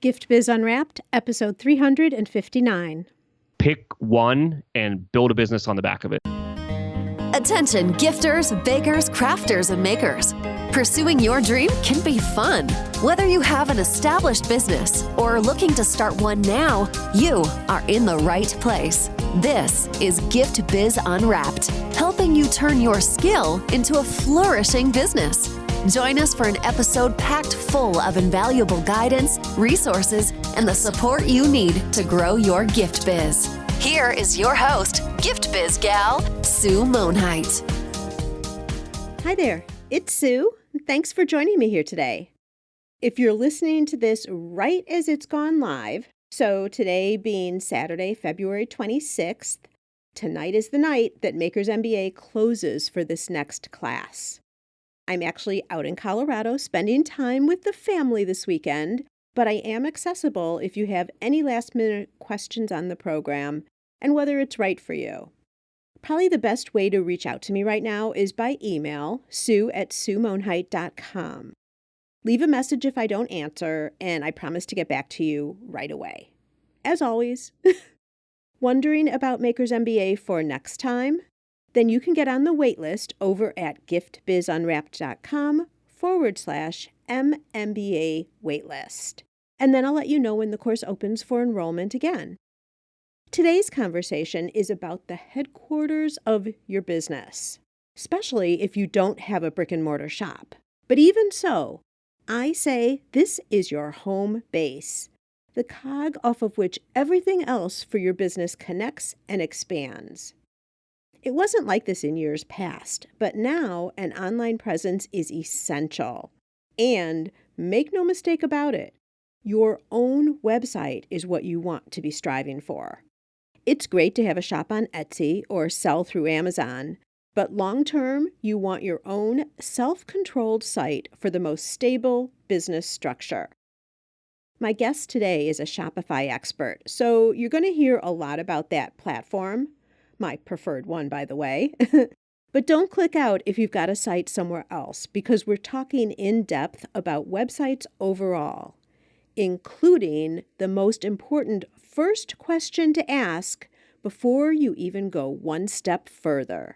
Gift Biz Unwrapped, episode 359. Pick one and build a business on the back of it. Attention gifters, bakers, crafters, and makers. Pursuing your dream can be fun. Whether you have an established business or are looking to start one now, you are in the right place. This is Gift Biz Unwrapped, helping you turn your skill into a flourishing business. Join us for an episode packed full of invaluable guidance, resources, and the support you need to grow your gift biz. Here is your host, Gift Biz gal, Sue Monheit. Hi there, it's Sue. Thanks for joining me here today. If you're listening to this right as it's gone live, so today being Saturday, February 26th, tonight is the night that Makers MBA closes for this next class. I'm actually out in Colorado spending time with the family this weekend, but I am accessible if you have any last-minute questions on the program and whether it's right for you. Probably the best way to reach out to me right now is by email, sue@suemonheit.com. Leave a message if I don't answer, and I promise to get back to you right away. As always, wondering about Makers MBA for next time? Then you can get on the wait list over at giftbizunwrapped.com/MMBA waitlist. And then I'll let you know when the course opens for enrollment again. Today's conversation is about the headquarters of your business, especially if you don't have a brick and mortar shop. But even so, I say this is your home base, the cog off of which everything else for your business connects and expands. It wasn't like this in years past, but now an online presence is essential. And make no mistake about it, your own website is what you want to be striving for. It's great to have a shop on Etsy or sell through Amazon, but long-term, you want your own self-controlled site for the most stable business structure. My guest today is a Shopify expert, so you're going to hear a lot about that platform. My preferred one, by the way. But don't click out if you've got a site somewhere else, because we're talking in depth about websites overall, including the most important first question to ask before you even go one step further.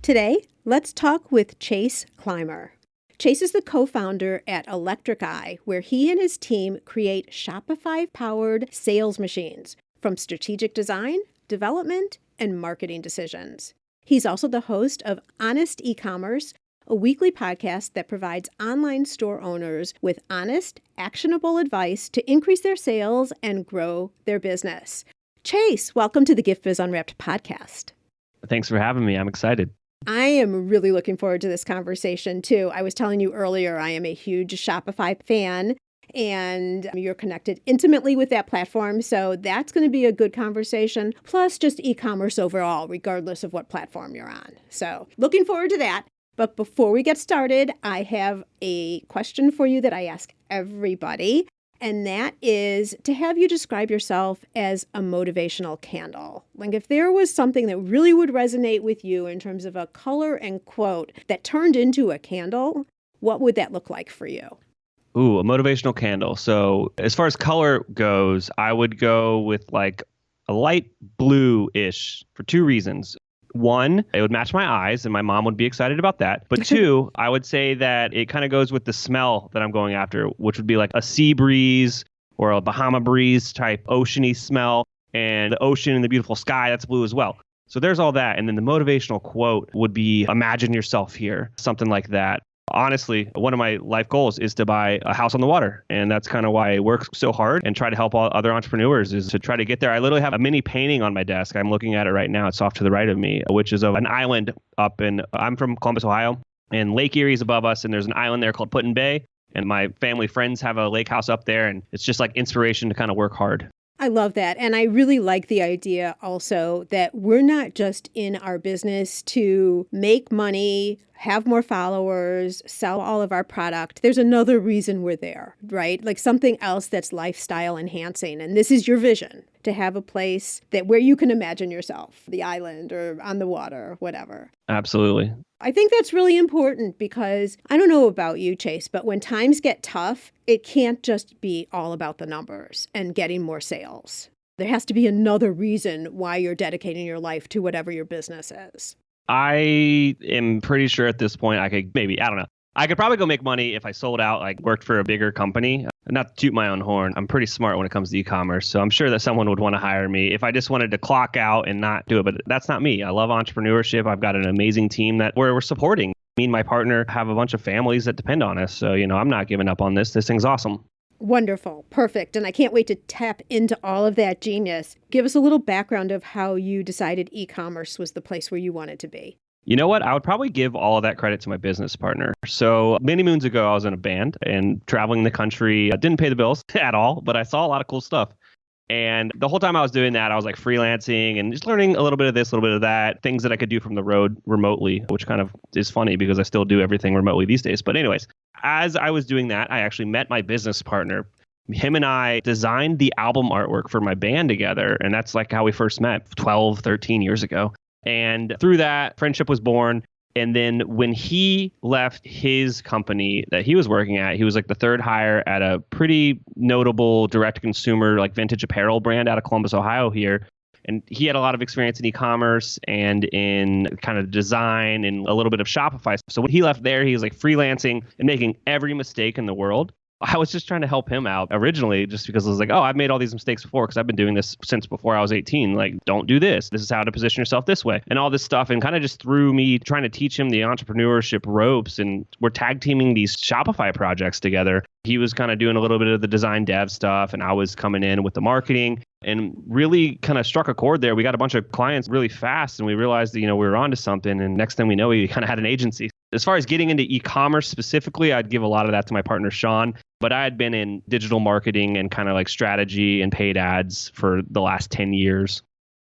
Today, let's talk with Chase Clymer. Chase is the co-founder at Electric Eye, where he and his team create Shopify-powered sales machines from strategic design, development, and marketing decisions. He's also the host of Honest eCommerce, a weekly podcast that provides online store owners with honest, actionable advice to increase their sales and grow their business. Chase, welcome to the Gift Biz Unwrapped podcast. Thanks for having me. I'm excited. I am really looking forward to this conversation, too. I was telling you earlier, I am a huge Shopify fan, and you're connected intimately with that platform. So that's going to be a good conversation, plus just e-commerce overall, regardless of what platform you're on. So looking forward to that. But before we get started, I have a question for you that I ask everybody. And that is to have you describe yourself as a motivational candle. Like if there was something that really would resonate with you in terms of a color and quote that turned into a candle, what would that look like for you? Ooh, a motivational candle. So as far as color goes, I would go with like a light blue-ish for two reasons. One, it would match my eyes and my mom would be excited about that. But two, I would say that it kind of goes with the smell that I'm going after, which would be like a sea breeze or a Bahama breeze type oceany smell, and the ocean and the beautiful sky, that's blue as well. So there's all that. And then the motivational quote would be imagine yourself here, something like that. Honestly, one of my life goals is to buy a house on the water. And that's kind of why I work so hard and try to help all other entrepreneurs is to try to get there. I literally have a mini painting on my desk. I'm looking at it right now. It's off to the right of me, which is of an island I'm from Columbus, Ohio, and Lake Erie is above us. And there's an island there called Put-in-Bay. And my family friends have a lake house up there. And it's just like inspiration to kind of work hard. I love that. And I really like the idea also that we're not just in our business to make money, have more followers, sell all of our product. There's another reason we're there, right? Like something else that's lifestyle enhancing. And this is your vision, to have a place that where you can imagine yourself, the island or on the water or whatever. Absolutely. I think that's really important because I don't know about you, Chase, but when times get tough, it can't just be all about the numbers and getting more sales. There has to be another reason why you're dedicating your life to whatever your business is. I am pretty sure at this point I could maybe, I don't know. I could probably go make money if I sold out, like worked for a bigger company. Not to toot my own horn, I'm pretty smart when it comes to e-commerce. So I'm sure that someone would want to hire me if I just wanted to clock out and not do it. But that's not me. I love entrepreneurship. I've got an amazing team that we're supporting. Me and my partner have a bunch of families that depend on us. So, I'm not giving up on this. This thing's awesome. Wonderful. Perfect. And I can't wait to tap into all of that genius. Give us a little background of how you decided e-commerce was the place where you wanted to be. You know what? I would probably give all of that credit to my business partner. So many moons ago, I was in a band and traveling the country. I didn't pay the bills at all, but I saw a lot of cool stuff. And the whole time I was doing that, I was like freelancing and just learning a little bit of this, a little bit of that, things that I could do from the road remotely, which kind of is funny because I still do everything remotely these days. But anyways, as I was doing that, I actually met my business partner. Him and I designed the album artwork for my band together. And that's like how we first met 12, 13 years ago. And through that, friendship was born. And then when he left his company that he was working at, he was like the third hire at a pretty notable direct-to-consumer like vintage apparel brand out of Columbus, Ohio here. And he had a lot of experience in e-commerce and in kind of design and a little bit of Shopify. So when he left there, he was like freelancing and making every mistake in the world. I was just trying to help him out originally just because I was like, oh, I've made all these mistakes before because I've been doing this since before I was 18. Like, don't do this. This is how to position yourself this way and all this stuff. And kind of just through me trying to teach him the entrepreneurship ropes. And we're tag teaming these Shopify projects together. He was kind of doing a little bit of the design dev stuff and I was coming in with the marketing and really kind of struck a chord there. We got a bunch of clients really fast and we realized that, we were onto something. And next thing we know, we kind of had an agency. As far as getting into e-commerce specifically, I'd give a lot of that to my partner, Sean. But I had been in digital marketing and kind of like strategy and paid ads for the last 10 years.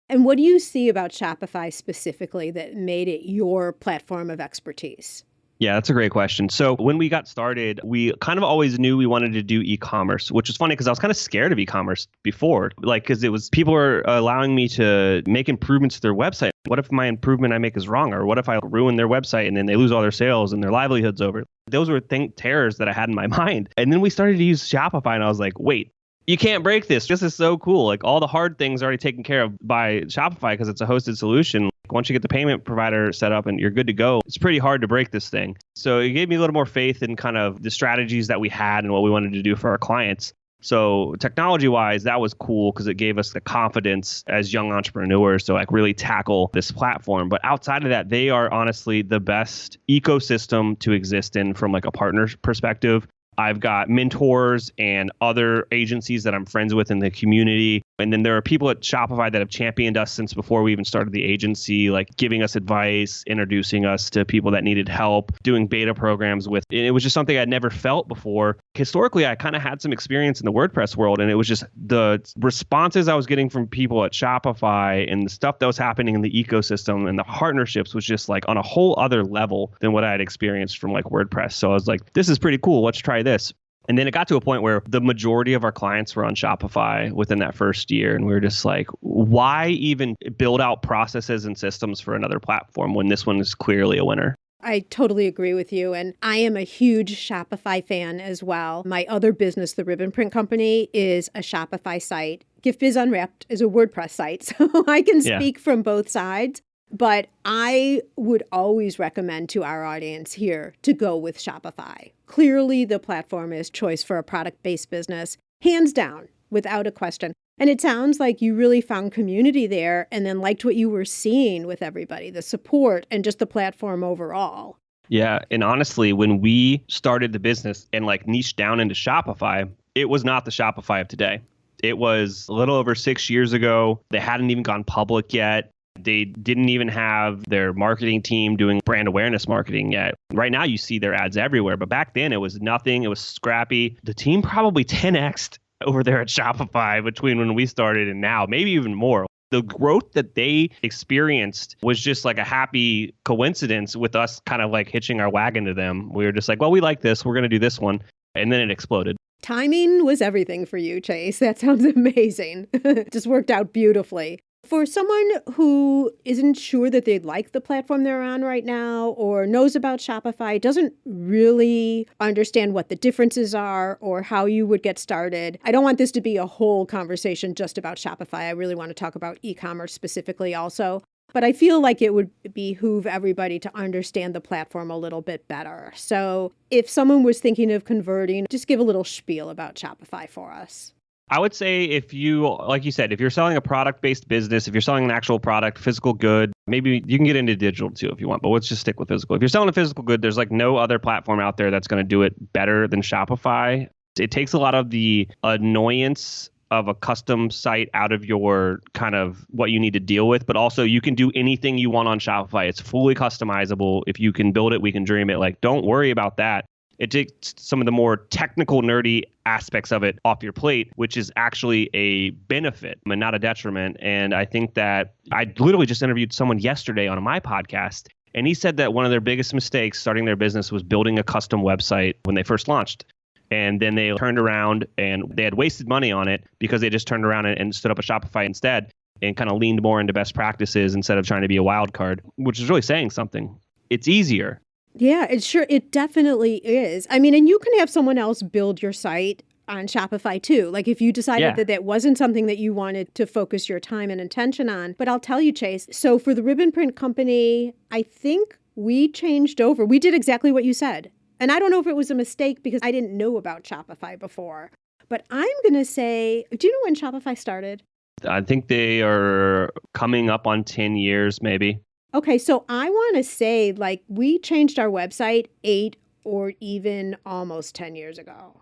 And what do you see about Shopify specifically that made it your platform of expertise? Yeah, that's a great question. So when we got started, we kind of always knew we wanted to do e-commerce, which was funny because I was kind of scared of e-commerce before, like because it was people were allowing me to make improvements to their website. What if my improvement I make is wrong? Or what if I ruin their website and then they lose all their sales and their livelihoods over it? Those were terrors that I had in my mind. And then we started to use Shopify and I was like, wait, you can't break this. This is so cool. Like all the hard things are already taken care of by Shopify because it's a hosted solution. Once you get the payment provider set up and you're good to go, it's pretty hard to break this thing. So it gave me a little more faith in kind of the strategies that we had and what we wanted to do for our clients. So technology-wise, that was cool because it gave us the confidence as young entrepreneurs to like really tackle this platform. But outside of that, they are honestly the best ecosystem to exist in from like a partner's perspective. I've got mentors and other agencies that I'm friends with in the community. And then there are people at Shopify that have championed us since before we even started the agency, like giving us advice, introducing us to people that needed help, doing beta programs with. And it was just something I'd never felt before. Historically, I kind of had some experience in the WordPress world, and it was just the responses I was getting from people at Shopify and the stuff that was happening in the ecosystem and the partnerships was just like on a whole other level than what I had experienced from like WordPress. So I was like, this is pretty cool. Let's try this. And then it got to a point where the majority of our clients were on Shopify within that first year. And we were just like, why even build out processes and systems for another platform when this one is clearly a winner? I totally agree with you. And I am a huge Shopify fan as well. My other business, the Ribbon Print Company, is a Shopify site. GiftBiz Unwrapped is a WordPress site. So I can speak from both sides. But I would always recommend to our audience here to go with Shopify. Clearly, the platform is choice for a product-based business, hands down, without a question. And it sounds like you really found community there and then liked what you were seeing with everybody, the support and just the platform overall. Yeah. And honestly, when we started the business and like niched down into Shopify, it was not the Shopify of today. It was a little over 6 years ago. They hadn't even gone public yet. They didn't even have their marketing team doing brand awareness marketing yet. Right now, you see their ads everywhere. But back then, it was nothing. It was scrappy. The team probably 10x'd over there at Shopify between when we started and now, maybe even more. The growth that they experienced was just like a happy coincidence with us kind of like hitching our wagon to them. We were just like, well, we like this. We're going to do this one. And then it exploded. Timing was everything for you, Chase. That sounds amazing. Just worked out beautifully. For someone who isn't sure that they like the platform they're on right now or knows about Shopify, doesn't really understand what the differences are or how you would get started, I don't want this to be a whole conversation just about Shopify. I really want to talk about e-commerce specifically also. But I feel like it would behoove everybody to understand the platform a little bit better. So if someone was thinking of converting, just give a little spiel about Shopify for us. I would say if you, like you said, if you're selling a product-based business, if you're selling an actual product, physical good, maybe you can get into digital too if you want, but let's just stick with physical. If you're selling a physical good, there's like no other platform out there that's going to do it better than Shopify. It takes a lot of the annoyance of a custom site out of your kind of what you need to deal with, but also you can do anything you want on Shopify. It's fully customizable. If you can build it, we can dream it. Like, don't worry about that. It takes some of the more technical, nerdy aspects of it off your plate, which is actually a benefit and not a detriment. And I think that I literally just interviewed someone yesterday on my podcast, and he said that one of their biggest mistakes starting their business was building a custom website when they first launched. And then they turned around and they had wasted money on it because they just turned around and stood up a Shopify instead and kind of leaned more into best practices instead of trying to be a wild card, which is really saying something. It's easier. Yeah, it definitely is. I mean, and you can have someone else build your site on Shopify too. Like if you decided that that wasn't something that you wanted to focus your time and attention on. But I'll tell you, Chase, so for the Ribbon Print Company, I think we changed over. We did exactly what you said. And I don't know if it was a mistake because I didn't know about Shopify before. But I'm going to say, do you know when Shopify started? I think they are coming up on 10 years, maybe. Okay, so I want to say like we changed our website 8 or even almost 10 years ago,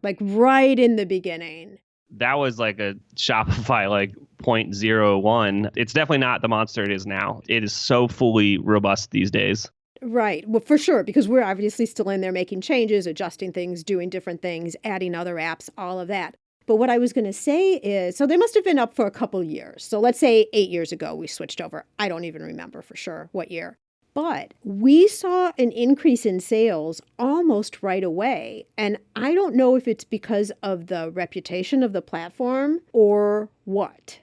like right in the beginning. That was like a Shopify like 0.01. It's definitely not the monster it is now. It is so fully robust these days. Right. Well, for sure, because we're obviously still in there making changes, adjusting things, doing different things, adding other apps, all of that. But what I was going to say is, so they must have been up for a couple years. So let's say 8 years ago, we switched over. I don't even remember for sure what year. But we saw an increase in sales almost right away. And I don't know if it's because of the reputation of the platform or what.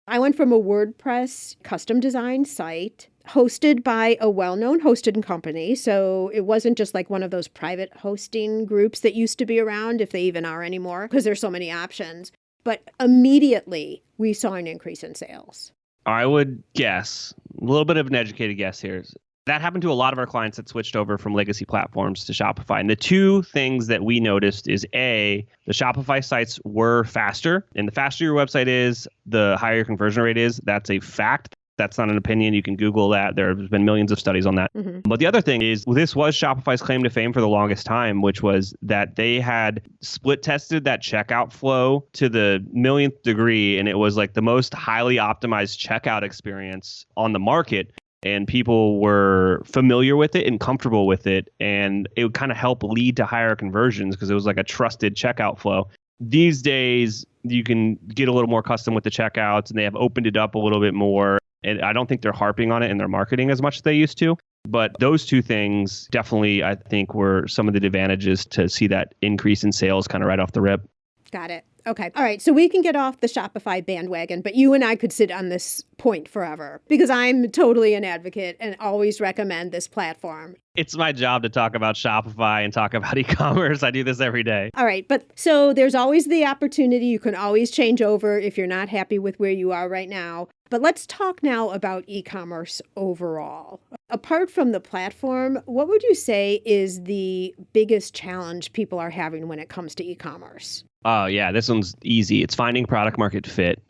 I went from a WordPress custom design site hosted by a well-known hosting company. So it wasn't just like one of those private hosting groups that used to be around, if they even are anymore, because there's so many options. But immediately we saw an increase in sales. I would guess, a little bit of an educated guess here. That happened to a lot of our clients that switched over from legacy platforms to Shopify. And the two things that we noticed is A, the Shopify sites were faster. And the faster your website is, the higher your conversion rate is. That's a fact. That's not an opinion. You can Google that. There's been millions of studies on that. Mm-hmm. But the other thing is, this was Shopify's claim to fame for the longest time, which was that they had split tested that checkout flow to the millionth degree. And it was like the most highly optimized checkout experience on the market. And people were familiar with it and comfortable with it. And it would kind of help lead to higher conversions because it was like a trusted checkout flow. These days, you can get a little more custom with the checkouts and they have opened it up a little bit more. And I don't think they're harping on it in their marketing as much as they used to. But those two things definitely, I think, were some of the advantages to see that increase in sales kind of right off the rip. Got it. Okay. All right. So we can get off the Shopify bandwagon, but you and I could sit on this point forever because I'm totally an advocate and always recommend this platform. It's my job to talk about Shopify and talk about e-commerce. I do this every day. All right. But so there's always the opportunity. You can always change over if you're not happy with where you are right now. But let's talk now about e-commerce overall. Apart from the platform, what would you say is the biggest challenge people are having when it comes to e-commerce? Oh, yeah, this one's easy. It's finding product market fit.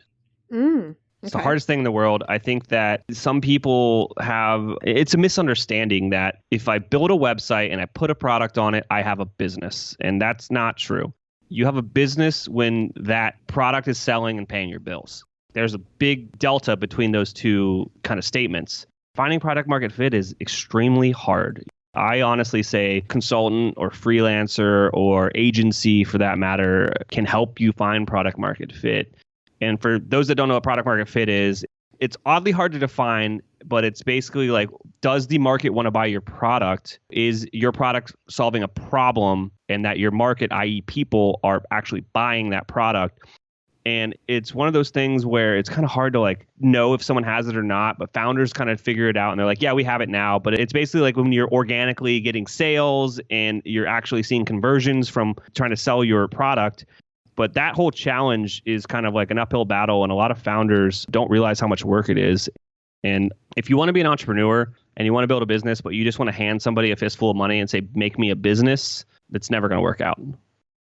It's the hardest thing in the world. I think that some people it's a misunderstanding that if I build a website and I put a product on it, I have a business. And that's not true. You have a business when that product is selling and paying your bills. There's a big delta between those two kind of statements. Finding product market fit is extremely hard. I honestly say consultant or freelancer or agency, for that matter, can help you find product market fit. And for those that don't know what product market fit is, it's oddly hard to define, but it's basically like, does the market want to buy your product? Is your product solving a problem and that your market, i.e. people, are actually buying that product? And it's one of those things where it's kind of hard to like know if someone has it or not, but founders kind of figure it out and they're like, yeah, we have it now. But it's basically like when you're organically getting sales and you're actually seeing conversions from trying to sell your product. But that whole challenge is kind of like an uphill battle. And a lot of founders don't realize how much work it is. And if you want to be an entrepreneur and you want to build a business, but you just want to hand somebody a fistful of money and say, make me a business, that's never going to work out.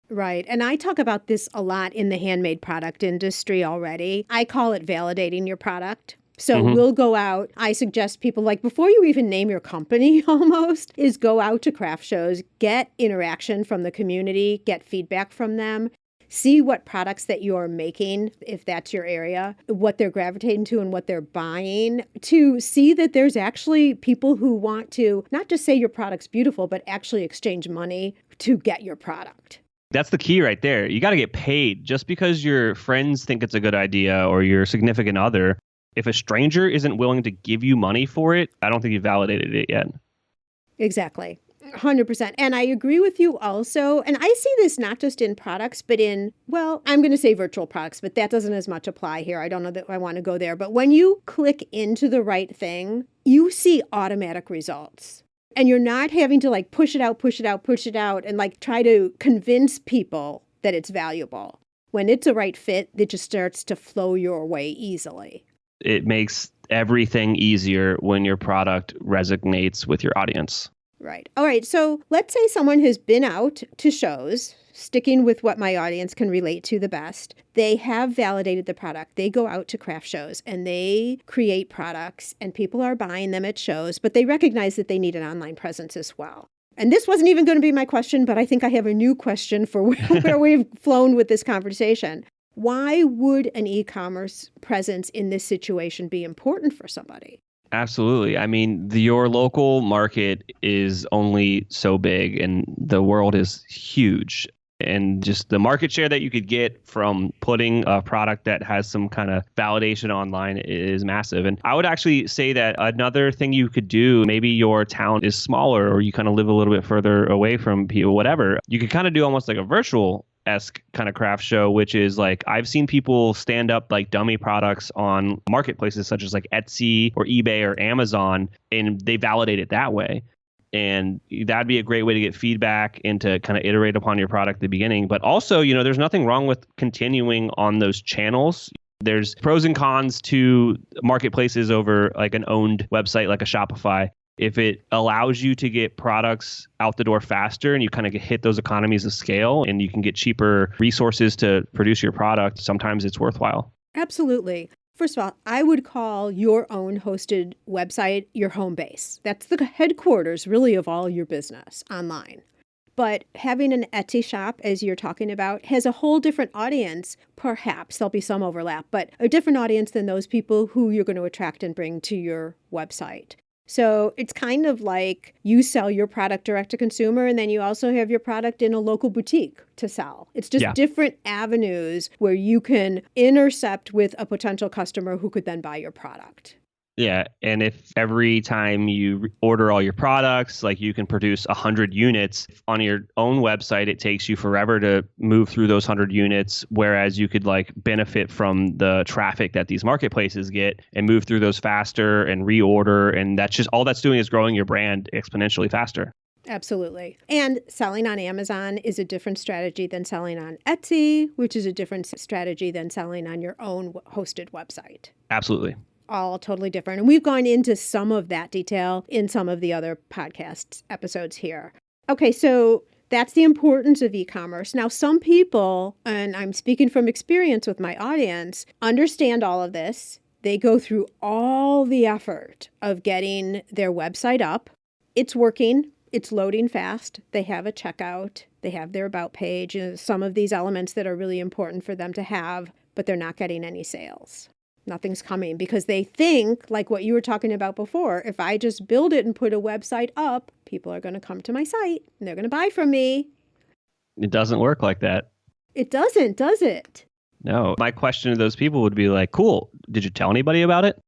Right. And I talk about this a lot in the handmade product industry already. I call it validating your product. So we'll go out. I suggest people, like, before you even name your company almost, is go out to craft shows, get interaction from the community, get feedback from them, see what products that you're making, if that's your area, what they're gravitating to and what they're buying, to see that there's actually people who want to not just say your product's beautiful, but actually exchange money to get your product. That's the key right there. You got to get paid. Just because your friends think it's a good idea or your significant other, if a stranger isn't willing to give you money for it, I don't think you validated it yet. Exactly. 100%. And I agree with you also. And I see this not just in products, but in, well, I'm going to say virtual products, but that doesn't as much apply here. I don't know that I want to go there. But when you click into the right thing, you see automatic results. And you're not having to like push it out, and like try to convince people that it's valuable. When it's a right fit, it just starts to flow your way easily. It makes everything easier when your product resonates with your audience. Right. All right. So let's say someone has been out to shows, sticking with what my audience can relate to the best. They have validated the product. They go out to craft shows and they create products and people are buying them at shows, but they recognize that they need an online presence as well. And this wasn't even going to be my question, but I think I have a new question for where we've flown with this conversation. Why would an e-commerce presence in this situation be important for somebody? Absolutely. I mean, your local market is only so big and the world is huge. And just the market share that you could get from putting a product that has some kind of validation online is massive. And I would actually say that another thing you could do, maybe your town is smaller or you kind of live a little bit further away from people, whatever, you could kind of do almost like a virtual-esque kind of craft show, which is like I've seen people stand up like dummy products on marketplaces such as like Etsy or eBay or Amazon, and they validate it that way. And that'd be a great way to get feedback and to kind of iterate upon your product at the beginning. But also, there's nothing wrong with continuing on those channels. There's pros and cons to marketplaces over like an owned website like a Shopify. If it allows you to get products out the door faster and you kind of hit those economies of scale and you can get cheaper resources to produce your product, sometimes it's worthwhile. Absolutely. First of all, I would call your own hosted website your home base. That's the headquarters, really, of all your business online. But having an Etsy shop, as you're talking about, has a whole different audience. Perhaps there'll be some overlap, but a different audience than those people who you're going to attract and bring to your website. So it's kind of like you sell your product direct to consumer, and then you also have your product in a local boutique to sell. It's just different avenues where you can intercept with a potential customer who could then buy your product. Yeah. And if every time you order all your products, like you can produce 100 units on your own website, it takes you forever to move through those 100 units. Whereas you could like benefit from the traffic that these marketplaces get and move through those faster and reorder. And that's just all that's doing is growing your brand exponentially faster. Absolutely. And selling on Amazon is a different strategy than selling on Etsy, which is a different strategy than selling on your own hosted website. Absolutely. All totally different. And we've gone into some of that detail in some of the other podcast episodes here. Okay, so that's the importance of e-commerce. Now, some people, and I'm speaking from experience with my audience, understand all of this. They go through all the effort of getting their website up. It's working. It's loading fast. They have a checkout. They have their about page, some of these elements that are really important for them to have, but they're not getting any sales. Nothing's coming because they think, like what you were talking about before, if I just build it and put a website up, people are going to come to my site and they're going to buy from me. It doesn't work like that. It doesn't, does it? No. My question to those people would be like, cool, did you tell anybody about it?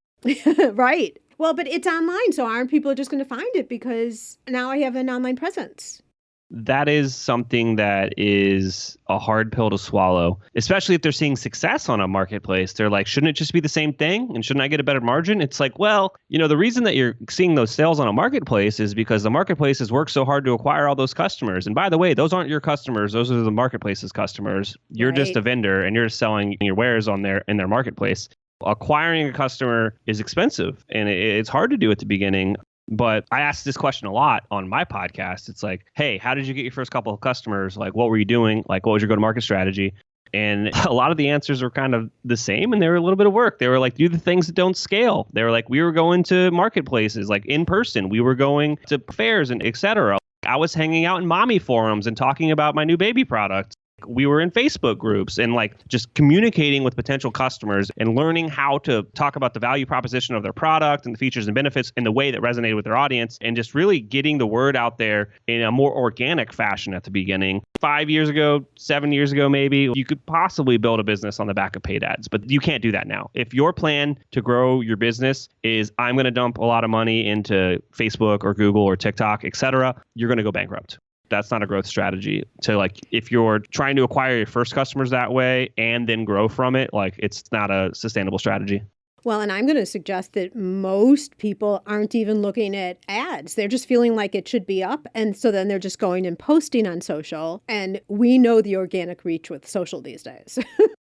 Right. Well, but it's online, so aren't people just going to find it because now I have an online presence? That is something that is a hard pill to swallow, especially if they're seeing success on a marketplace. They're like, shouldn't it just be the same thing? And shouldn't I get a better margin? It's like, well, the reason that you're seeing those sales on a marketplace is because the marketplace has worked so hard to acquire all those customers. And by the way, those aren't your customers. Those are the marketplace's customers. You're just a vendor and you're just selling your wares in their marketplace. Acquiring a customer is expensive and it's hard to do at the beginning. But I asked this question a lot on my podcast. It's like, hey, how did you get your first couple of customers? Like, what were you doing? Like, what was your go-to-market strategy? And a lot of the answers were kind of the same, and they were a little bit of work. They were like, do the things that don't scale. They were like, we were going to marketplaces, like in person. We were going to fairs and et cetera. I was hanging out in mommy forums and talking about my new baby product. We were in Facebook groups and like just communicating with potential customers and learning how to talk about the value proposition of their product and the features and benefits in the way that resonated with their audience, and just really getting the word out there in a more organic fashion at the beginning. 5 years ago, 7 years ago, maybe you could possibly build a business on the back of paid ads, but you can't do that now. If your plan to grow your business is I'm going to dump a lot of money into Facebook or Google or TikTok, et cetera, you're going to go bankrupt. That's not a growth strategy. So like if you're trying to acquire your first customers that way and then grow from it, like it's not a sustainable strategy. Well, and I'm going to suggest that most people aren't even looking at ads. They're just feeling like it should be up. And so then they're just going and posting on social. And we know the organic reach with social these days.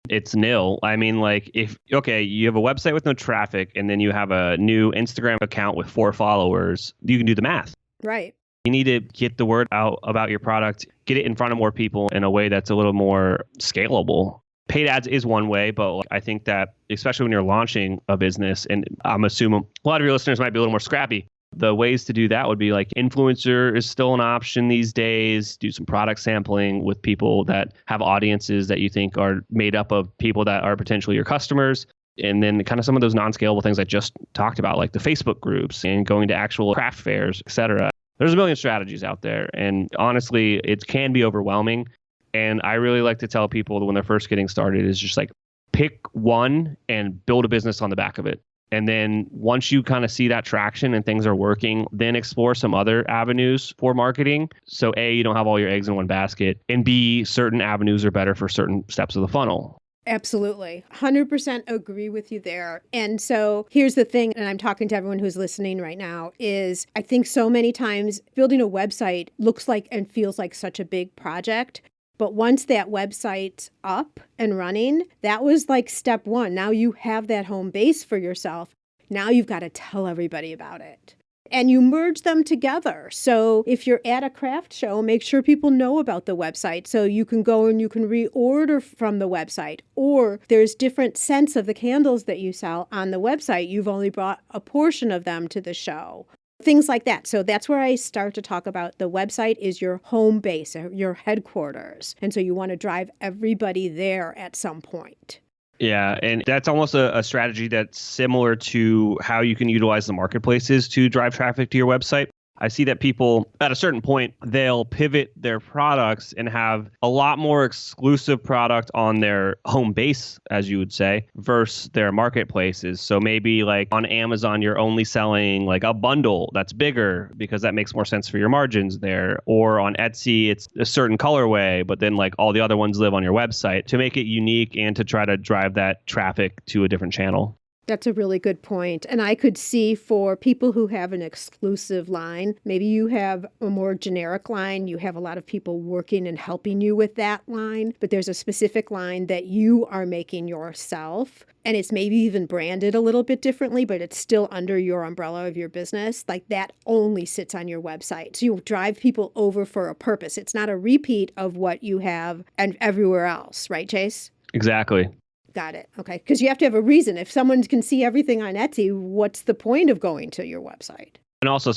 It's nil. I mean, like you have a website with no traffic and then you have a new Instagram account with 4 followers, you can do the math. Right. You need to get the word out about your product, get it in front of more people in a way that's a little more scalable. Paid ads is one way, but I think that especially when you're launching a business, and I'm assuming a lot of your listeners might be a little more scrappy, the ways to do that would be like influencer is still an option these days. Do some product sampling with people that have audiences that you think are made up of people that are potentially your customers. And then kind of some of those non-scalable things I just talked about, like the Facebook groups and going to actual craft fairs, et cetera. There's a million strategies out there. And honestly, it can be overwhelming. And I really like to tell people that when they're first getting started is just like pick one and build a business on the back of it. And then once you kind of see that traction and things are working, then explore some other avenues for marketing. So A, you don't have all your eggs in one basket. And B, certain avenues are better for certain steps of the funnel. Absolutely. 100% agree with you there. And so here's the thing, and I'm talking to everyone who's listening right now, is I think so many times building a website looks like and feels like such a big project. But once that website's up and running, that was like step one. Now you have that home base for yourself. Now you've got to tell everybody about it. And you merge them together. So if you're at a craft show, make sure people know about the website so you can go and you can reorder from the website. Or there's different scents of the candles that you sell on the website. You've only brought a portion of them to the show. Things like that. So that's where I start to talk about the website is your home base, your headquarters. And so you want to drive everybody there at some point. Yeah, and that's almost a strategy that's similar to how you can utilize the marketplaces to drive traffic to your website. I see that people at a certain point, they'll pivot their products and have a lot more exclusive product on their home base, as you would say, versus their marketplaces. So maybe like on Amazon, you're only selling like a bundle that's bigger because that makes more sense for your margins there. Or on Etsy, it's a certain colorway, but then like all the other ones live on your website to make it unique and to try to drive that traffic to a different channel. That's a really good point. And I could see for people who have an exclusive line, maybe you have a more generic line, you have a lot of people working and helping you with that line, but there's a specific line that you are making yourself. And it's maybe even branded a little bit differently, but it's still under your umbrella of your business. Like that only sits on your website. So you drive people over for a purpose. It's not a repeat of what you have and everywhere else, right, Chase? Exactly. Got it. Okay. Because you have to have a reason. If someone can see everything on Etsy, what's the point of going to your website? And also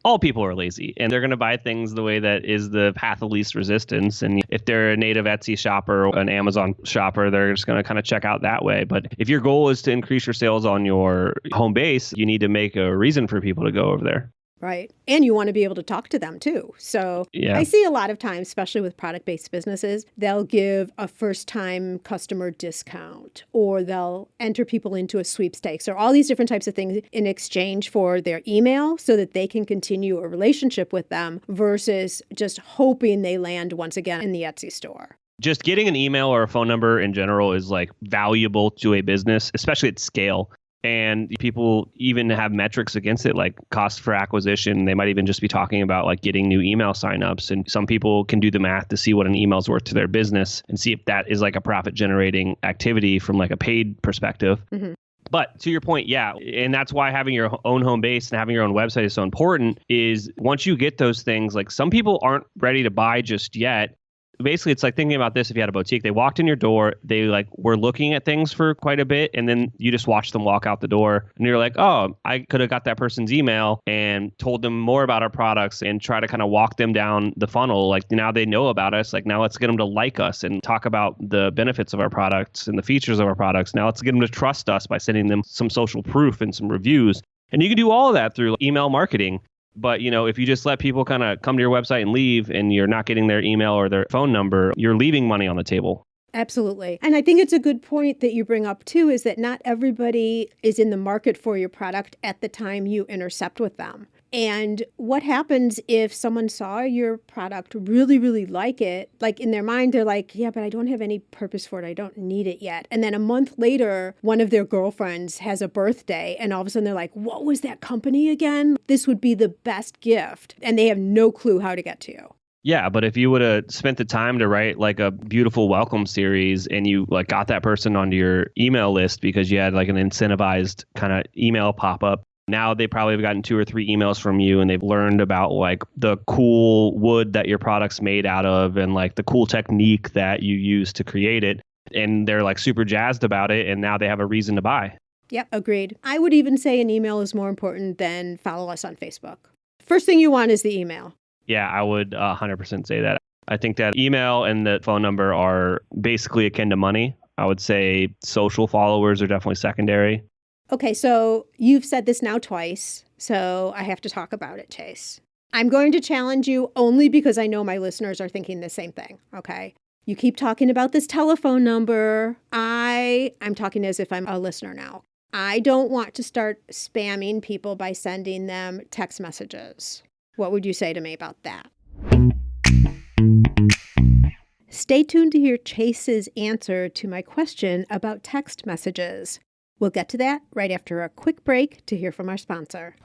all people are lazy and they're going to buy things the way that is the path of least resistance. And if they're a native Etsy shopper or an Amazon shopper, they're just going to kind of check out that way. But if your goal is to increase your sales on your home base, you need to make a reason for people to go over there. Right. And you want to be able to talk to them too. So Yeah. I see a lot of times, especially with product-based businesses, they'll give a first-time customer discount, or they'll enter people into a sweepstakes, or all these different types of things in exchange for their email so that they can continue a relationship with them versus just hoping they land once again in the Etsy store. Just getting an email or a phone number in general is like valuable to a business, especially at scale. And people even have metrics against it, like cost for acquisition. They might even just be talking about like getting new email signups. And some people can do the math to see what an email is worth to their business and see if that is like a profit generating activity from like a paid perspective. Mm-hmm. But to your point, yeah, and that's why having your own home base and having your own website is so important, is once you get those things, like some people aren't ready to buy just yet. Basically, it's like thinking about this. If you had a boutique, they walked in your door, they like were looking at things for quite a bit, and then you just watch them walk out the door, and you're like, oh, I could have got that person's email and told them more about our products and try to kind of walk them down the funnel. Like now they know about us. Like now let's get them to like us and talk about the benefits of our products and the features of our products. Now let's get them to trust us by sending them some social proof and some reviews. And you can do all of that through email marketing. But, you know, if you just let people kind of come to your website and leave and you're not getting their email or their phone number, you're leaving money on the table. Absolutely. And I think it's a good point that you bring up, too, is that not everybody is in the market for your product at the time you intercept with them. And what happens if someone saw your product, really, really like it, like in their mind, they're like, yeah, but I don't have any purpose for it. I don't need it yet. And then a month later, one of their girlfriends has a birthday and all of a sudden they're like, what was that company again? This would be the best gift. And they have no clue how to get to you. Yeah, but if you would have spent the time to write like a beautiful welcome series and you like got that person onto your email list because you had like an incentivized kind of email pop-up, now they probably have gotten 2 or 3 emails from you and they've learned about like the cool wood that your product's made out of and like the cool technique that you use to create it. And they're like super jazzed about it. And now they have a reason to buy. Yep, agreed. I would even say an email is more important than follow us on Facebook. First thing you want is the email. Yeah, I would 100% say that. I think that email and the phone number are basically akin to money. I would say social followers are definitely secondary. Okay, so you've said this now twice, so I have to talk about it, Chase. I'm going to challenge you only because I know my listeners are thinking the same thing, okay? You keep talking about this telephone number. I'm talking as if I'm a listener now. I don't want to start spamming people by sending them text messages. What would you say to me about that? Stay tuned to hear Chase's answer to my question about text messages. We'll get to that right after a quick break to hear from our sponsor.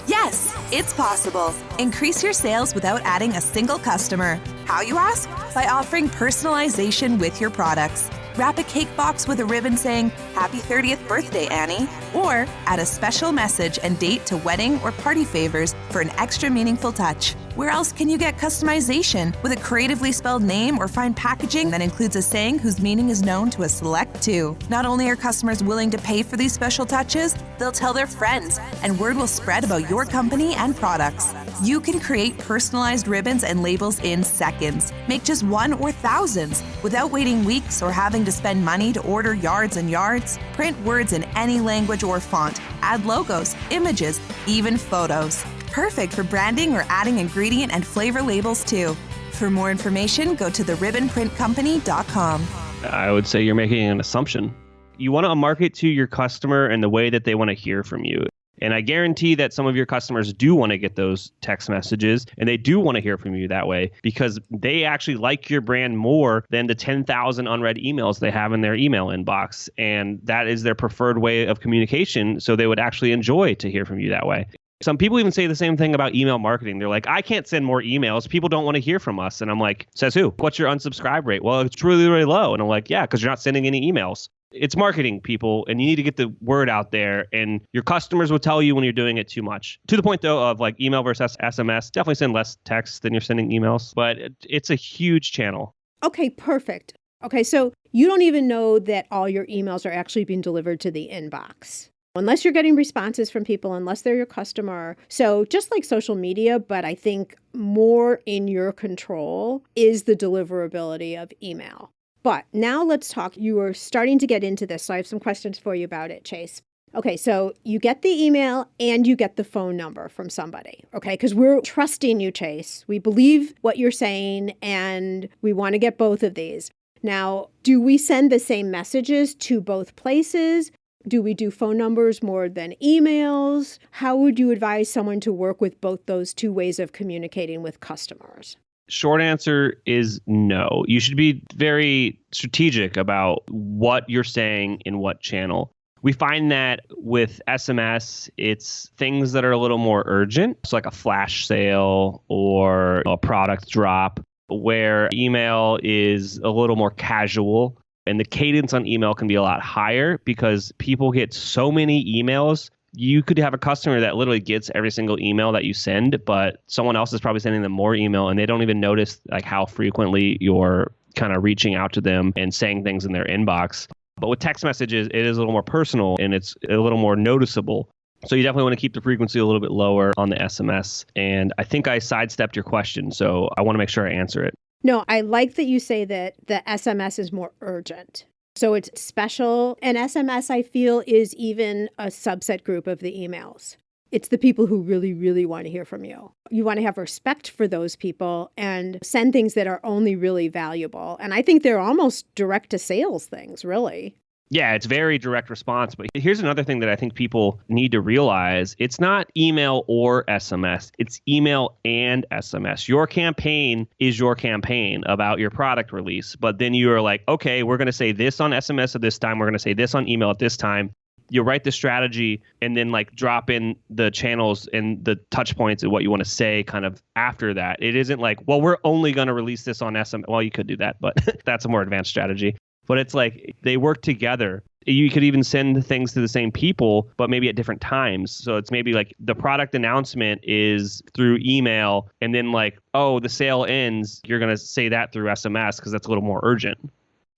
Yes, it's possible. Increase your sales without adding a single customer. How, you ask? By offering personalization with your products. Wrap a cake box with a ribbon saying, "Happy 30th birthday, Annie." Or add a special message and date to wedding or party favors for an extra meaningful touch. Where else can you get customization with a creatively spelled name or fine packaging that includes a saying whose meaning is known to a select few? Not only are customers willing to pay for these special touches, they'll tell their friends, and word will spread about your company and products. You can create personalized ribbons and labels in seconds. Make just one or thousands without waiting weeks or having to spend money to order yards and yards. Print words in any language or font. Add logos, images, even photos. Perfect for branding or adding ingredient and flavor labels too. For more information, go to theribbonprintcompany.com. I would say you're making an assumption. You want to market to your customer in the way that they want to hear from you. And I guarantee that some of your customers do want to get those text messages and they do want to hear from you that way because they actually like your brand more than the 10,000 unread emails they have in their email inbox. And that is their preferred way of communication. So they would actually enjoy to hear from you that way. Some people even say the same thing about email marketing. They're like, I can't send more emails. People don't want to hear from us. And I'm like, says who? What's your unsubscribe rate? Well, it's really, really low. And I'm like, yeah, because you're not sending any emails. It's marketing, people, and you need to get the word out there. And your customers will tell you when you're doing it too much. To the point, though, of like email versus SMS, definitely send less text than you're sending emails. But it's a huge channel. Okay, perfect. Okay, so you don't even know that all your emails are actually being delivered to the inbox. Unless you're getting responses from people, unless they're your customer. So just like social media, but I think more in your control is the deliverability of email. But now let's talk. You are starting to get into this, so I have some questions for you about it, Chase. Okay, so you get the email and you get the phone number from somebody, okay? Because we're trusting you, Chase. We believe what you're saying and we want to get both of these. Now, do we send the same messages to both places? Do we do phone numbers more than emails? How would you advise someone to work with both those two ways of communicating with customers? Short answer is no. You should be very strategic about what you're saying in what channel. We find that with SMS, it's things that are a little more urgent. It's like a flash sale or a product drop, where email is a little more casual. And the cadence on email can be a lot higher because people get so many emails. You could have a customer that literally gets every single email that you send, but someone else is probably sending them more email and they don't even notice like how frequently you're kind of reaching out to them and saying things in their inbox. But with text messages, it is a little more personal and it's a little more noticeable. So you definitely want to keep the frequency a little bit lower on the SMS. And I think I sidestepped your question, so I want to make sure I answer it. No, I like that you say that the SMS is more urgent. So it's special. And SMS, I feel, is even a subset group of the emails. It's the people who really, really want to hear from you. You want to have respect for those people and send things that are only really valuable. And I think they're almost direct to sales things, really. Yeah, it's very direct response. But here's another thing that I think people need to realize. It's not email or SMS. It's email and SMS. Your campaign is your campaign about your product release. But then you are like, okay, we're going to say this on SMS at this time. We're going to say this on email at this time. You write the strategy and then like drop in the channels and the touch points and what you want to say kind of after that. It isn't like, well, we're only going to release this on SMS. Well, you could do that, but that's a more advanced strategy. But it's like they work together. You could even send things to the same people, but maybe at different times. So it's maybe like the product announcement is through email and then like, oh, the sale ends. You're going to say that through SMS because that's a little more urgent.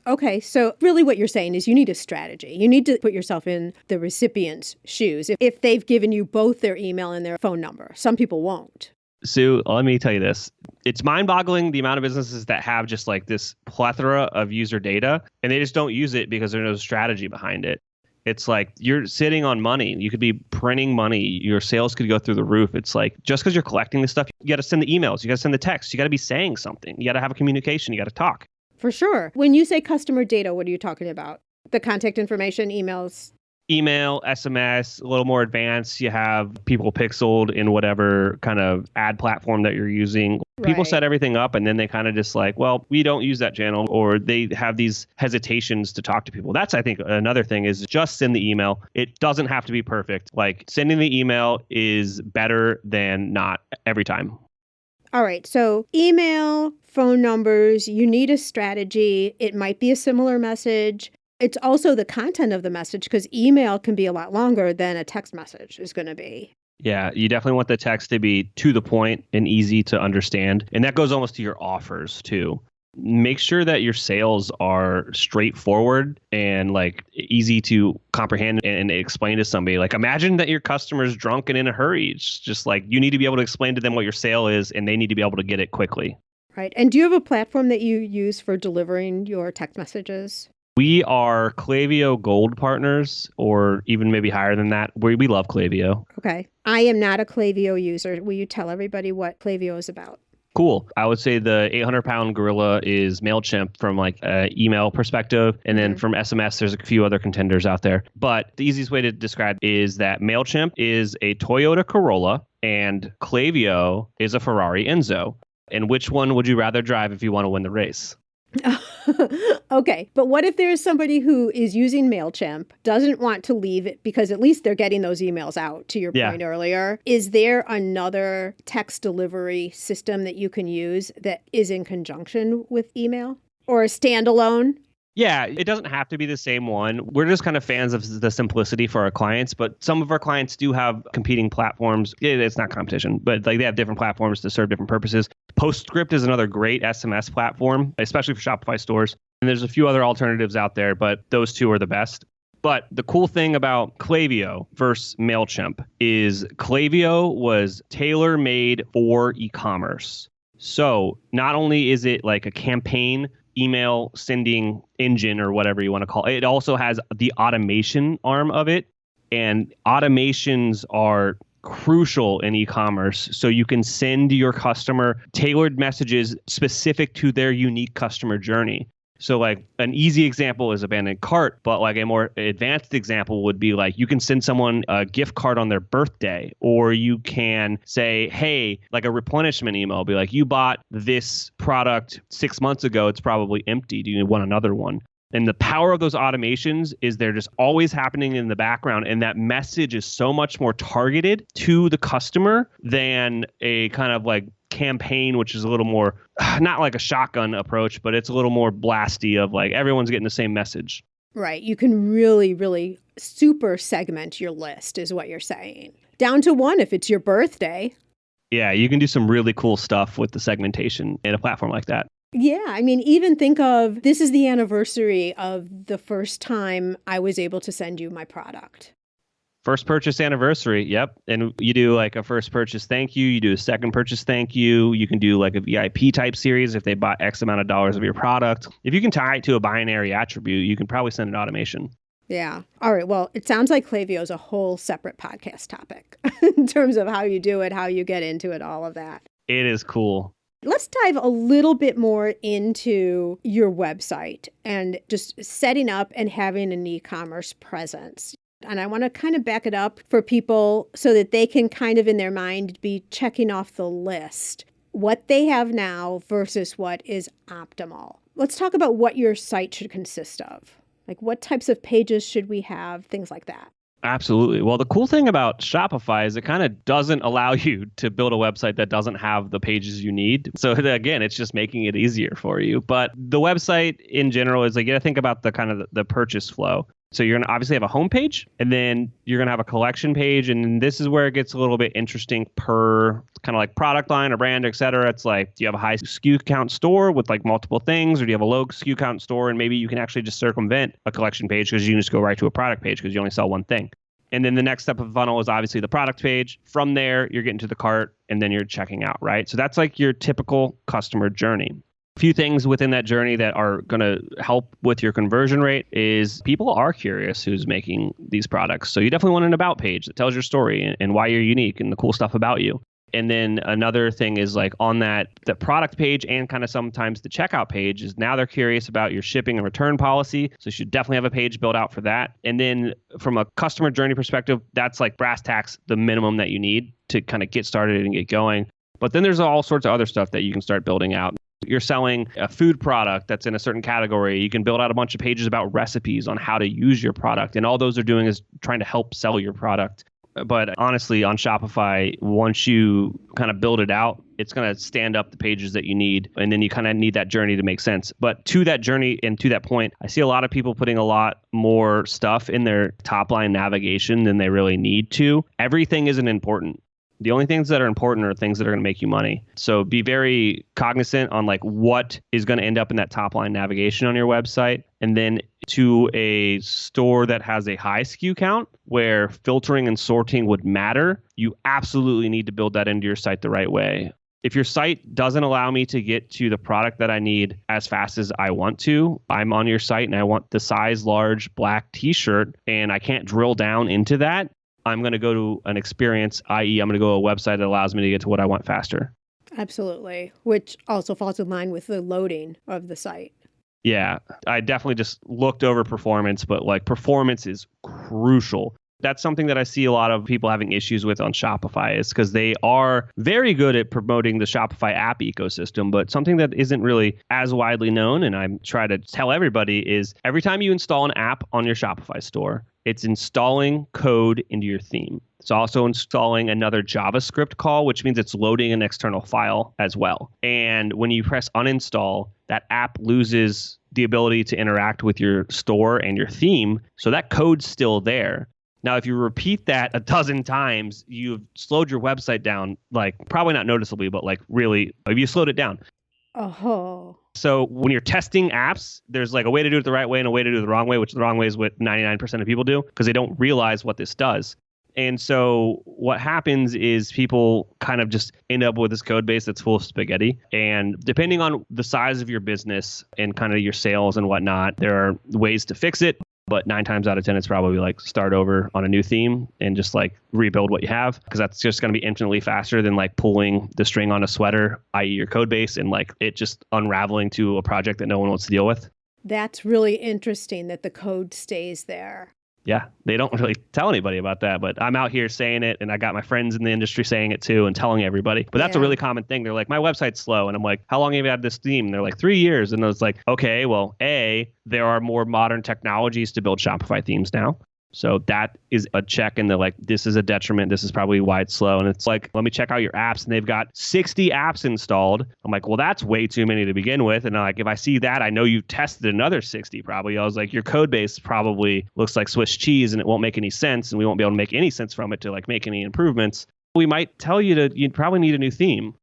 Okay, so really what you're saying is you need a strategy. You need to put yourself in the recipient's shoes. If they've given you both their email and their phone number, some people won't. Sue, let me tell you this. It's mind-boggling the amount of businesses that have just like this plethora of user data and they just don't use it because there's no strategy behind it. It's like you're sitting on money. You could be printing money. Your sales could go through the roof. It's like just because you're collecting this stuff, you got to send the emails. You got to send the texts. You got to be saying something. You got to have a communication. You got to talk. For sure. When you say customer data, what are you talking about? The contact information, emails? Email, SMS, a little more advanced. You have people pixeled in whatever kind of ad platform that you're using. People set everything up and then they kind of just like, well, we don't use that channel, or they have these hesitations to talk to people. That's, I think, another thing is just send the email. It doesn't have to be perfect. Like sending the email is better than not every time. All right. So email, phone numbers, you need a strategy. It might be a similar message. It's also the content of the message because email can be a lot longer than a text message is going to be. Yeah, you definitely want the text to be to the point and easy to understand. And that goes almost to your offers too. Make sure that your sales are straightforward and like easy to comprehend and explain to somebody. Like imagine that your customer's drunk and in a hurry. It's just like you need to be able to explain to them what your sale is and they need to be able to get it quickly. Right. And do you have a platform that you use for delivering your text messages? We are Klaviyo Gold partners, or even maybe higher than that. We love Klaviyo. Okay. I am not a Klaviyo user. Will you tell everybody what Klaviyo is about? Cool. I would say the 800-pound gorilla is MailChimp from like an email perspective. And then from SMS, there's a few other contenders out there. But the easiest way to describe is that MailChimp is a Toyota Corolla and Klaviyo is a Ferrari Enzo. And which one would you rather drive if you want to win the race? Okay. But what if there's somebody who is using MailChimp, doesn't want to leave it because at least they're getting those emails out, to your point earlier? Is there another text delivery system that you can use that is in conjunction with email or a standalone? Yeah, it doesn't have to be the same one. We're just kind of fans of the simplicity for our clients, but some of our clients do have competing platforms. It's not competition, but like they have different platforms to serve different purposes. PostScript is another great SMS platform, especially for Shopify stores. And there's a few other alternatives out there, but those two are the best. But the cool thing about Klaviyo versus MailChimp is Klaviyo was tailor-made for e-commerce. So not only is it like a campaign email sending engine or whatever you want to call it, it also has the automation arm of it. And automations are crucial in e-commerce. So you can send your customer tailored messages specific to their unique customer journey. So like an easy example is abandoned cart, but like a more advanced example would be like you can send someone a gift card on their birthday, or you can say, hey, like a replenishment email, be like, you bought this product 6 months ago, it's probably empty. Do you want another one? And the power of those automations is they're just always happening in the background. And that message is so much more targeted to the customer than a kind of like campaign, which is a little more, not like a shotgun approach, but it's a little more blasty of like everyone's getting the same message. Right. You can really, really super segment your list is what you're saying. Down to one if it's your birthday. Yeah, you can do some really cool stuff with the segmentation in a platform like that. Yeah, I mean, even think of this is the anniversary of the first time I was able to send you my product. First purchase anniversary. Yep. And you do like a first purchase thank you. You do a second purchase thank you. You can do like a VIP type series if they bought X amount of dollars of your product. If you can tie it to a binary attribute, you can probably send an automation. Yeah. All right. Well, it sounds like Klaviyo is a whole separate podcast topic in terms of how you do it, how you get into it, all of that. It is cool. Let's dive a little bit more into your website and just setting up and having an e-commerce presence. And I want to kind of back it up for people so that they can kind of in their mind be checking off the list what they have now versus what is optimal. Let's talk about what your site should consist of. Like what types of pages should we have, things like that. Absolutely. Well, the cool thing about Shopify is it kind of doesn't allow you to build a website that doesn't have the pages you need. So again, it's just making it easier for you. But the website in general is like, you got to think about the kind of the purchase flow. So you're going to obviously have a home page, and then you're going to have a collection page. And this is where it gets a little bit interesting per kind of like product line or brand, et cetera. It's like, do you have a high SKU count store with like multiple things, or do you have a low SKU count store? And maybe you can actually just circumvent a collection page because you can just go right to a product page because you only sell one thing. And then the next step of the funnel is obviously the product page. From there, you're getting to the cart, and then you're checking out, right? So that's like your typical customer journey. A few things within that journey that are going to help with your conversion rate is people are curious who's making these products. So you definitely want an about page that tells your story and why you're unique and the cool stuff about you. And then another thing is like on the product page and kind of sometimes the checkout page is now they're curious about your shipping and return policy. So you should definitely have a page built out for that. And then from a customer journey perspective, that's like brass tacks, the minimum that you need to kind of get started and get going. But then there's all sorts of other stuff that you can start building out. You're selling a food product that's in a certain category. You can build out a bunch of pages about recipes on how to use your product. And all those are doing is trying to help sell your product. But honestly, on Shopify, once you kind of build it out, it's going to stand up the pages that you need. And then you kind of need that journey to make sense. But to that journey and to that point, I see a lot of people putting a lot more stuff in their top line navigation than they really need to. Everything isn't important. The only things that are important are things that are going to make you money. So be very cognizant on like what is going to end up in that top line navigation on your website. And then to a store that has a high SKU count where filtering and sorting would matter, you absolutely need to build that into your site the right way. If your site doesn't allow me to get to the product that I need as fast as I want to, I'm on your site and I want the size large black t-shirt and I can't drill down into that, I'm going to go to an experience, i.e. I'm going to go to a website that allows me to get to what I want faster. Absolutely, which also falls in line with the loading of the site. Yeah, I definitely just looked over performance, but like performance is crucial. That's something that I see a lot of people having issues with on Shopify is because they are very good at promoting the Shopify app ecosystem, but something that isn't really as widely known, and I try to tell everybody, is every time you install an app on your Shopify store, it's installing code into your theme. It's also installing another JavaScript call, which means it's loading an external file as well. And when you press uninstall, that app loses the ability to interact with your store and your theme. So that code's still there. Now, if you repeat that a dozen times, you've slowed your website down, like probably not noticeably, but like really, have you slowed it down? Oh. So when you're testing apps, there's like a way to do it the right way and a way to do it the wrong way, which the wrong way is what 99% of people do because they don't realize what this does. And so what happens is people kind of just end up with this code base that's full of spaghetti. And depending on the size of your business and kind of your sales and whatnot, there are ways to fix it. But 9 times out of 10, it's probably like start over on a new theme and just like rebuild what you have, because that's just going to be infinitely faster than like pulling the string on a sweater, i.e. your code base, and like it just unraveling to a project that no one wants to deal with. That's really interesting that the code stays there. Yeah, they don't really tell anybody about that, but I'm out here saying it, and I got my friends in the industry saying it too and telling everybody. But that's a really common thing. They're like, my website's slow. And I'm like, how long have you had this theme? And they're like, 3 years. And I was like, okay, well, there are more modern technologies to build Shopify themes now. So that is a check, and they're like, this is a detriment. This is probably why it's slow. And it's like, let me check out your apps. And they've got 60 apps installed. I'm like, well, that's way too many to begin with. And I'm like, if I see that, I know you've tested another 60 probably. I was like, your code base probably looks like Swiss cheese and it won't make any sense. And we won't be able to make any sense from it to like make any improvements. We might tell you you probably need a new theme.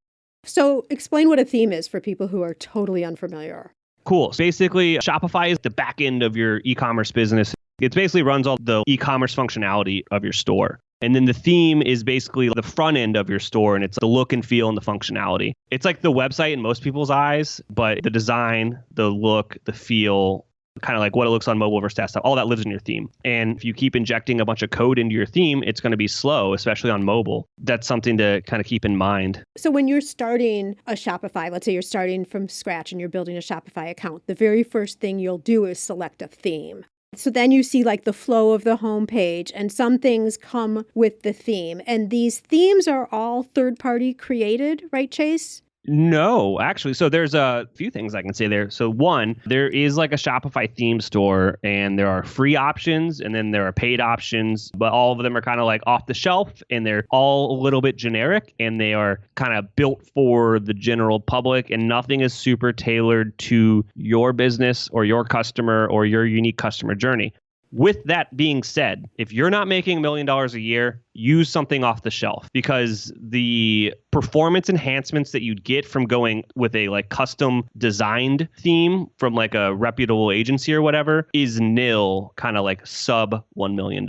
So explain what a theme is for people who are totally unfamiliar. Cool. So basically, Shopify is the back end of your e-commerce business. It basically runs all the e-commerce functionality of your store. And then the theme is basically the front end of your store, and it's the look and feel and the functionality. It's like the website in most people's eyes, but the design, the look, the feel, kind of like what it looks on mobile versus desktop, all that lives in your theme. And if you keep injecting a bunch of code into your theme, it's going to be slow, especially on mobile. That's something to kind of keep in mind. So when you're starting a Shopify, let's say you're starting from scratch and you're building a Shopify account, the very first thing you'll do is select a theme. So then you see like the flow of the homepage, and some things come with the theme. And these themes are all third-party created, right, Chase? No, actually. So there's a few things I can say there. So one, there is like a Shopify theme store, and there are free options and then there are paid options, but all of them are kind of like off the shelf, and they're all a little bit generic, and they are kind of built for the general public, and nothing is super tailored to your business or your customer or your unique customer journey. With that being said, if you're not making $1 million a year, use something off the shelf, because the performance enhancements that you'd get from going with a like custom designed theme from like a reputable agency or whatever is nil, kind of like sub $1 million.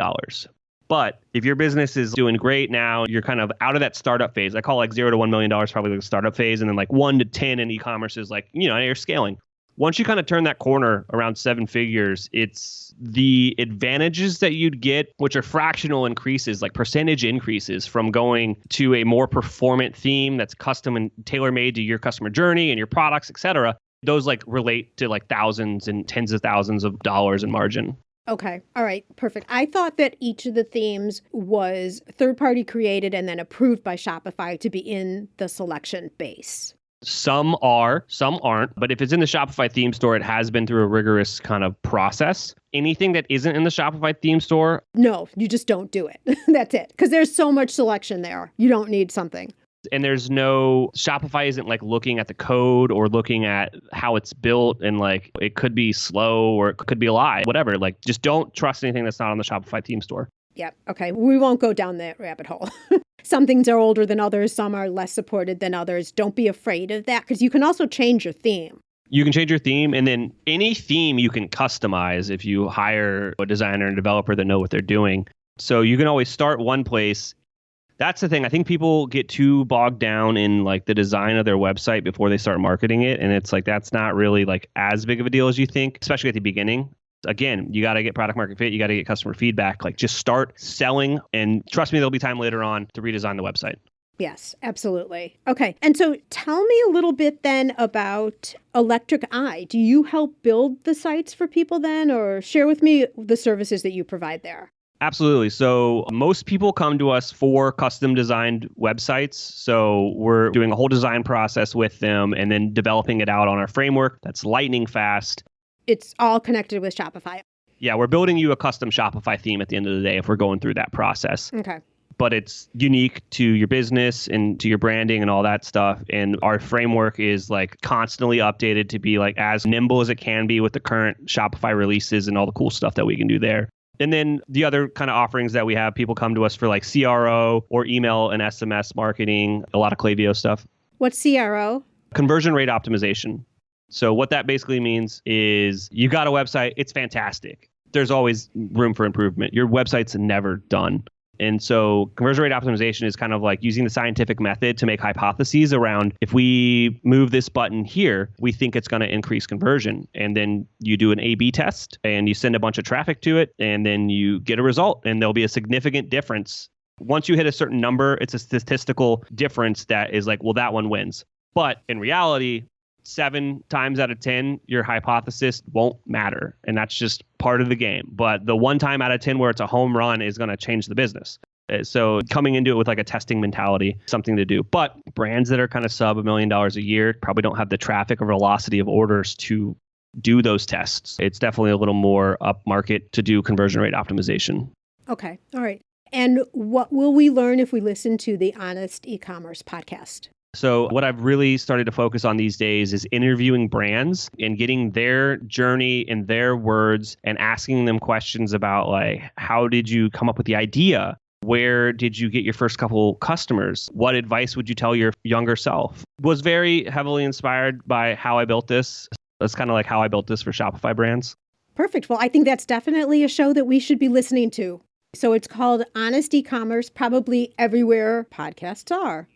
But if your business is doing great now, you're kind of out of that startup phase. I call like $0 to $1 million probably the startup phase. And then like 1 to 10 in e-commerce is like, you're scaling. Once you kind of turn that corner around 7 figures, it's the advantages that you'd get, which are fractional increases, like percentage increases from going to a more performant theme that's custom and tailor-made to your customer journey and your products, et cetera. Those like relate to like thousands and tens of thousands of dollars in margin. Okay. All right. Perfect. I thought that each of the themes was third-party created and then approved by Shopify to be in the selection base. Some are, some aren't. But if it's in the Shopify theme store, it has been through a rigorous kind of process. Anything that isn't in the Shopify theme store? No, you just don't do it. That's it. Because there's so much selection there. You don't need something. And Shopify isn't like looking at the code or looking at how it's built, and like it could be slow or it could be a lie, whatever. Like just don't trust anything that's not on the Shopify theme store. Yep. Okay. We won't go down that rabbit hole. Some things are older than others. Some are less supported than others. Don't be afraid of that, because you can also change your theme. You can change your theme, and then any theme you can customize if you hire a designer and developer that know what they're doing. So you can always start one place. That's the thing. I think people get too bogged down in like the design of their website before they start marketing it. And it's like, that's not really like as big of a deal as you think, especially at the beginning. Again, you got to get product market fit. You got to get customer feedback. Like just start selling, and trust me, there'll be time later on to redesign the website. Yes, absolutely. Okay. And so tell me a little bit then about Electric Eye. Do you help build the sites for people then, or share with me the services that you provide there? Absolutely. So most people come to us for custom designed websites. So we're doing a whole design process with them and then developing it out on our framework that's lightning fast. It's all connected with Shopify. Yeah, we're building you a custom Shopify theme at the end of the day if we're going through that process. Okay. But it's unique to your business and to your branding and all that stuff. And our framework is like constantly updated to be like as nimble as it can be with the current Shopify releases and all the cool stuff that we can do there. And then the other kind of offerings that we have, people come to us for like CRO or email and SMS marketing, a lot of Klaviyo stuff. What's CRO? Conversion rate optimization. So what that basically means is you got a website, it's fantastic. There's always room for improvement. Your website's never done. And so conversion rate optimization is kind of like using the scientific method to make hypotheses around if we move this button here, we think it's going to increase conversion. And then you do an A/B test and you send a bunch of traffic to it and then you get a result and there'll be a significant difference. Once you hit a certain number, it's a statistical difference that is like, well, that one wins. But in reality, 7 times out of 10, your hypothesis won't matter. And that's just part of the game. But the 1 time out of 10 where it's a home run is going to change the business. So coming into it with like a testing mentality, something to do. But brands that are kind of sub $1 million a year probably don't have the traffic or velocity of orders to do those tests. It's definitely a little more upmarket to do conversion rate optimization. Okay. All right. And what will we learn if we listen to the Honest eCommerce podcast? So what I've really started to focus on these days is interviewing brands and getting their journey in their words and asking them questions about like, how did you come up with the idea? Where did you get your first couple customers? What advice would you tell your younger self? Was very heavily inspired by how I built this. That's kind of like how I built this for Shopify brands. Perfect. Well, I think that's definitely a show that we should be listening to. So it's called Honest eCommerce, probably everywhere podcasts are.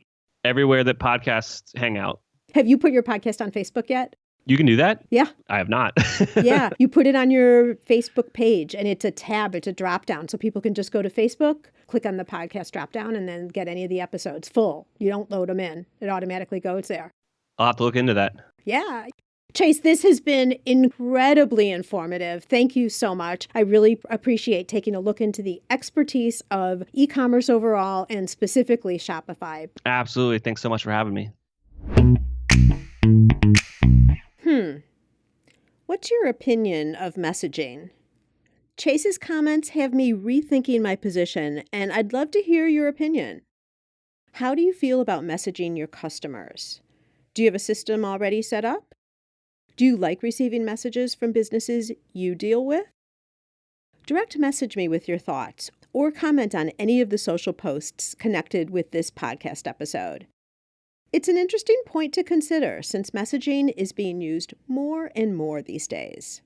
Everywhere that podcasts hang out. Have you put your podcast on Facebook yet? You can do that? Yeah. I have not. Yeah. You put it on your Facebook page and it's a tab, it's a drop down. So people can just go to Facebook, click on the podcast drop down and then get any of the episodes full. You don't load them in. It automatically goes there. I'll have to look into that. Yeah. Chase, this has been incredibly informative. Thank you so much. I really appreciate taking a look into the expertise of e-commerce overall and specifically Shopify. Absolutely. Thanks so much for having me. What's your opinion of messaging? Chase's comments have me rethinking my position, and I'd love to hear your opinion. How do you feel about messaging your customers? Do you have a system already set up? Do you like receiving messages from businesses you deal with? Direct message me with your thoughts or comment on any of the social posts connected with this podcast episode. It's an interesting point to consider since messaging is being used more and more these days.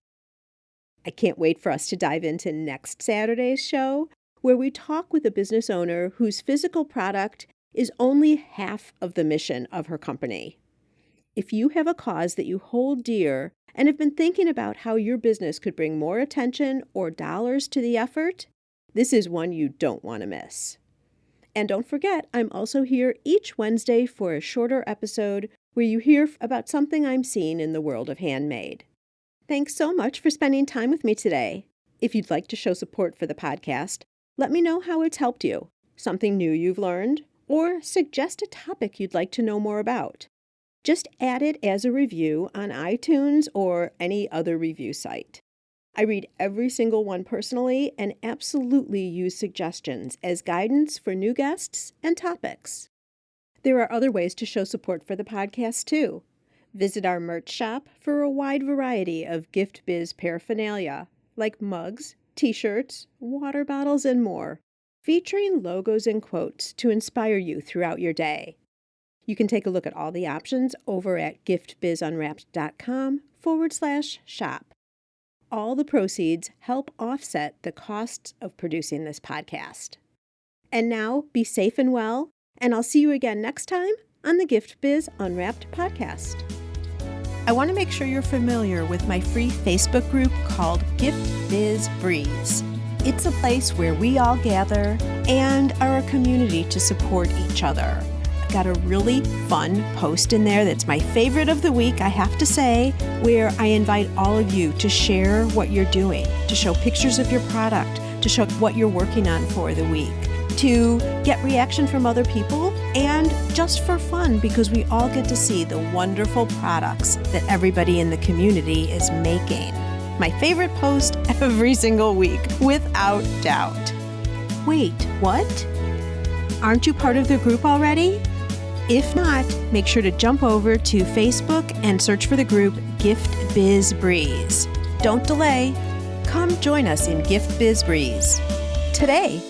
I can't wait for us to dive into next Saturday's show, where we talk with a business owner whose physical product is only half of the mission of her company. If you have a cause that you hold dear and have been thinking about how your business could bring more attention or dollars to the effort, this is one you don't want to miss. And don't forget, I'm also here each Wednesday for a shorter episode where you hear about something I'm seeing in the world of handmade. Thanks so much for spending time with me today. If you'd like to show support for the podcast, let me know how it's helped you, something new you've learned, or suggest a topic you'd like to know more about. Just add it as a review on iTunes or any other review site. I read every single one personally and absolutely use suggestions as guidance for new guests and topics. There are other ways to show support for the podcast too. Visit our merch shop for a wide variety of gift biz paraphernalia like mugs, t-shirts, water bottles, and more, featuring logos and quotes to inspire you throughout your day. You can take a look at all the options over at giftbizunwrapped.com/shop. All the proceeds help offset the costs of producing this podcast. And now, be safe and well, and I'll see you again next time on the Gift Biz Unwrapped podcast. I want to make sure you're familiar with my free Facebook group called Gift Biz Breeze. It's a place where we all gather and are a community to support each other. I've got a really fun post in there that's my favorite of the week, I have to say, where I invite all of you to share what you're doing, to show pictures of your product, to show what you're working on for the week, to get reaction from other people, and just for fun because we all get to see the wonderful products that everybody in the community is making. My favorite post every single week, without doubt. Wait, what? Aren't you part of the group already? If not, make sure to jump over to Facebook and search for the group Gift Biz Breeze. Don't delay. Come join us in Gift Biz Breeze today.